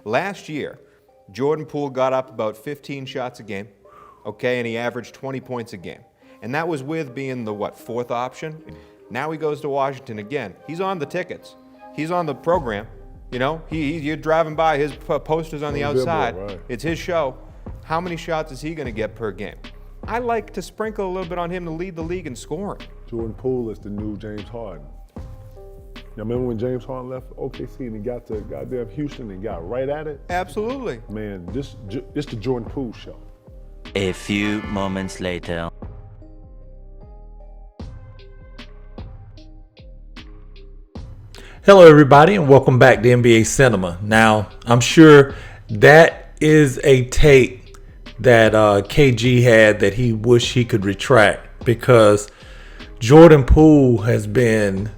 Last year, Jordan Poole got up about 15 shots a game, okay, and he averaged 20 points a game. And that was with being the, fourth option? Now he goes to Washington again. He's on the tickets. He's on the program. You know, you're driving by, his posters on the outside. Right. It's his show. How many shots is he going to get per game? I like to sprinkle a little bit on him to lead the league in scoring. Jordan Poole is the new James Harden. You remember when James Harden left OKC and he got to goddamn Houston and got right at it? Absolutely. Man, this the Jordan Poole show. A few moments later. Hello everybody and welcome back to NBA Cinema. Now, I'm sure that is a take that KG had that he wished he could retract, because Jordan Poole has been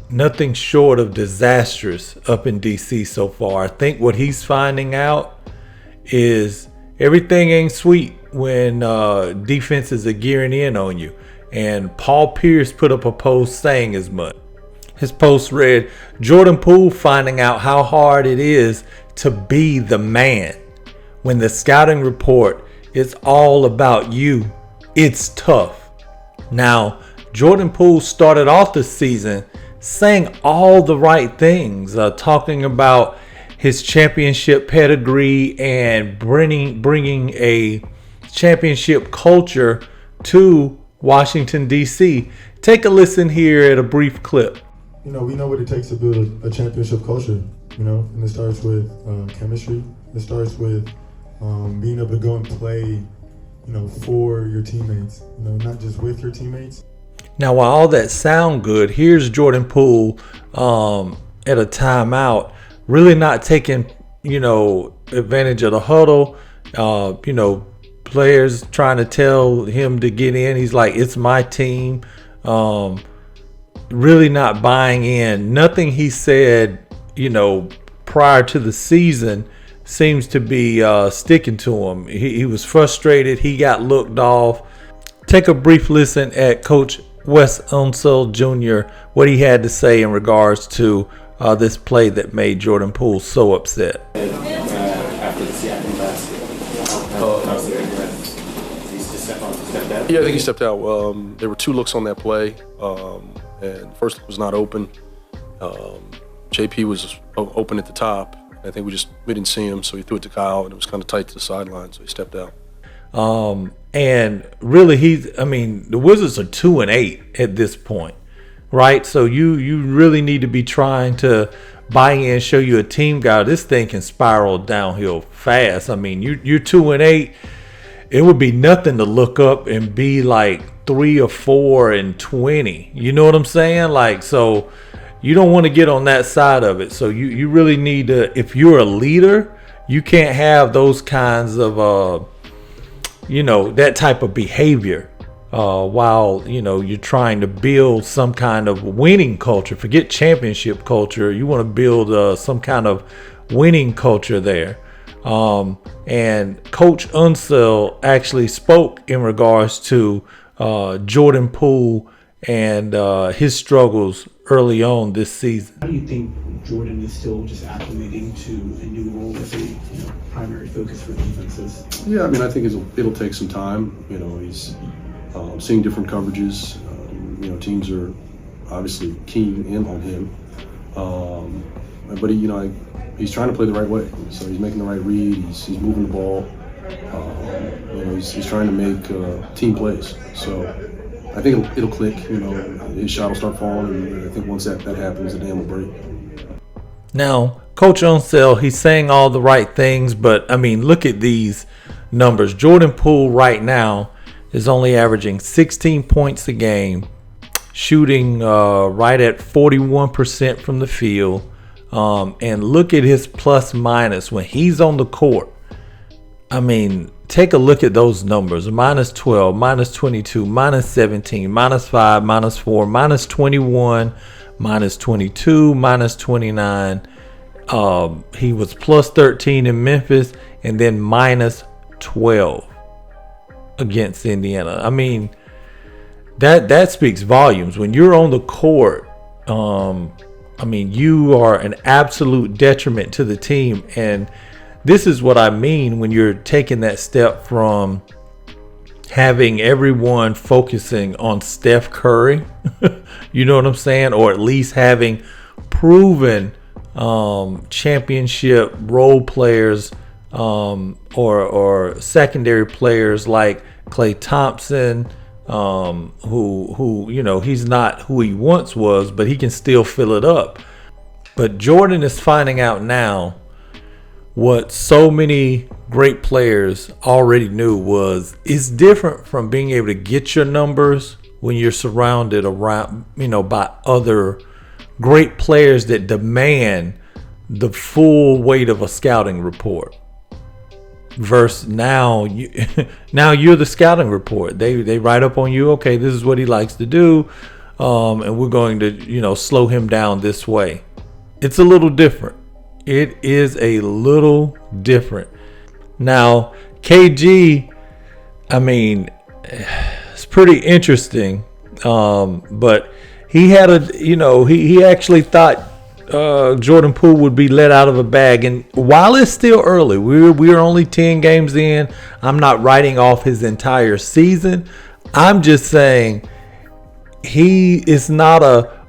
nothing short of disastrous up in DC so far. I think what he's finding out is everything ain't sweet when defenses are gearing in on you. And Paul Pierce put up a post saying as much. His post read, Jordan Poole finding out how hard it is to be the man. When the scouting report is all about you, it's tough. Now, Jordan Poole started off the season saying all the right things, talking about his championship pedigree and bringing a championship culture to Washington, D.C. Take a listen here at a brief clip. You know, we know what it takes to build a championship culture, you know, and it starts with chemistry. It starts with being able to go and play, you know, for your teammates, you know, not just with your teammates. Now, while all that sound good, here's Jordan Poole at a timeout, really not taking, you know, advantage of the huddle. You know, players trying to tell him to get in. He's like, it's my team. Really not buying in. Nothing he said, you know, prior to the season seems to be sticking to him. He was frustrated. He got looked off. Take a brief listen at Coach Wes Unseld Jr., what he had to say in regards to this play that made Jordan Poole so upset. After the Seattle basket, yeah, I think he stepped out. There were two looks on that play, and the first look was not open. JP was open at the top. I think we didn't see him, so he threw it to Kyle, and it was kind of tight to the sideline, so he stepped out. And really, the Wizards are 2-8 at this point, right? So you really need to be trying to buy in, show you a team guy. This thing can spiral downhill fast. I mean, you're 2-8. It would be nothing to look up and be like 3 or 4 and 20. You know what I'm saying? Like, so you don't want to get on that side of it. So you really need to, if you're a leader, you can't have those kinds of you know, that type of behavior while, you know, you're trying to build some kind of winning culture. Forget championship culture. You want to build some kind of winning culture there. And Coach Unseld actually spoke in regards to Jordan Poole and his struggles early on this season. How do you think Jordan is still just acclimating to a new role as a primary focus for defenses? Yeah, I mean, I think it'll take some time. You know, he's seeing different coverages. You know, teams are obviously keying in on him. But he's trying to play the right way. So he's making the right read. He's moving the ball. You know, he's trying to make team plays. So I think it'll click. You know, his shot will start falling, and I think once that happens, the dam will break. Now, Coach Unseld, he's saying all the right things, but I mean, look at these numbers. Jordan Poole right now is only averaging 16 points a game, shooting right at 41% from the field. And look at his plus minus when he's on the court. I mean, take a look at those numbers. Minus 12, minus 22, minus 17, minus 5, minus 4, minus 21, minus 22, minus 29. He was plus 13 in Memphis and then minus 12 against Indiana. I mean, that speaks volumes. When you're on the court I mean, you are an absolute detriment to the team. And this is what I mean when you're taking that step from having everyone focusing on Steph Curry, you know what I'm saying? Or at least having proven championship role players or secondary players like Klay Thompson, who you know, he's not who he once was, but he can still fill it up. But Jordan is finding out now what so many great players already knew was it's different from being able to get your numbers when you're surrounded around, you know, by other great players that demand the full weight of a scouting report. Versus now you're the scouting report. They write up on you, okay, this is what he likes to do, and we're going to, you know, slow him down this way. It's a little different. It is a little different. Now, KG, I mean, it's pretty interesting. But he had he actually thought Jordan Poole would be let out of a bag. And while it's still early, we're only 10 games in. I'm not writing off his entire season. I'm just saying he is not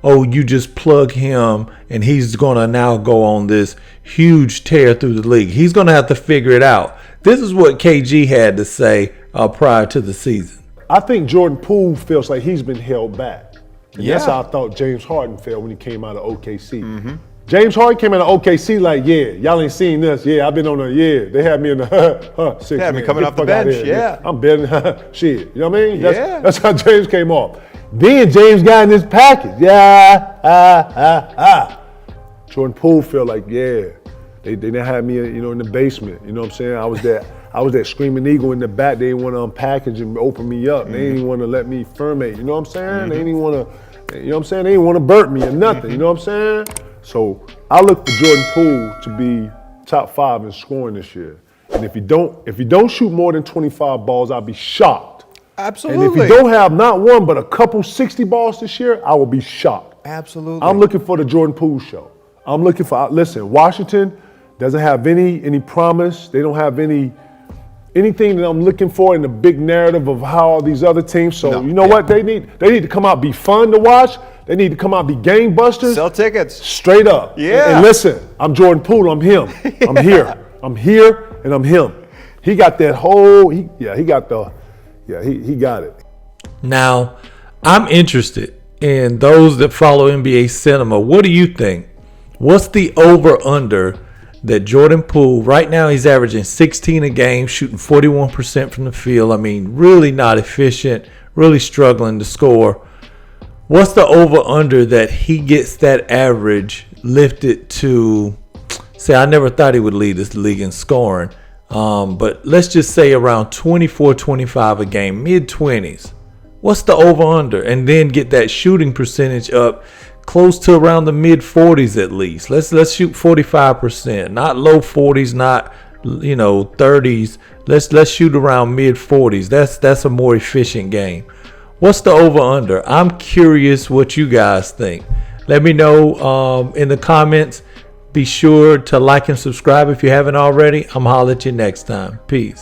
you just plug him and he's going to now go on this huge tear through the league. He's going to have to figure it out. This is what KG had to say prior to the season. I think Jordan Poole feels like he's been held back. And that's how I thought James Harden felt when he came out of OKC. Mm-hmm. James Harden came out of OKC like, yeah, y'all ain't seen this. Yeah, I've been on they had me in the six. They had me coming off the bench, yeah. I'm betting shit. You know what I mean? Yeah. That's how James came off. Then James got in his package. Jordan Poole felt like, yeah, they didn't have me, in the basement. You know what I'm saying? I was that screaming eagle in the back. They didn't want to unpackage and open me up. Mm-hmm. They didn't want to let me ferment. You know what I'm saying? Mm-hmm. They didn't want to, you know what I'm saying? They didn't want to burp me or nothing. Mm-hmm. You know what I'm saying? So I look for Jordan Poole to be top 5 in scoring this year. And if you don't shoot more than 25 balls, I'll be shocked. Absolutely. And if you don't have not one but a couple 60 balls this year, I will be shocked. Absolutely. I'm looking for the Jordan Poole show. I'm looking for, listen, Washington doesn't have any promise. They don't have anything that I'm looking for in the big narrative of how all these other teams. So you know what? They need to come out, be fun to watch. They need to come out, be game busters. Sell tickets. Straight up. Yeah. And listen, I'm Jordan Poole. I'm him. Yeah. I'm here. I'm here and I'm him. He got that whole, he got it. Now, I'm interested in those that follow NBA Cinema. What do you think? What's the over-under that Jordan Poole, right now he's averaging 16 a game, shooting 41% from the field. I mean, really not efficient, really struggling to score. What's the over-under that he gets that average lifted to, say, I never thought he would lead this league in scoring, but let's just say around 24, 25 a game, mid-20s. What's the over-under? And then get that shooting percentage up close to around the mid-40s at least. Let's shoot 45%, not low 40s, not 30s. Let's shoot around mid-40s. That's a more efficient game. What's the over-under? I'm curious what you guys think. Let me know in the comments. Be sure to like and subscribe if you haven't already. I'm holler at you next time. Peace.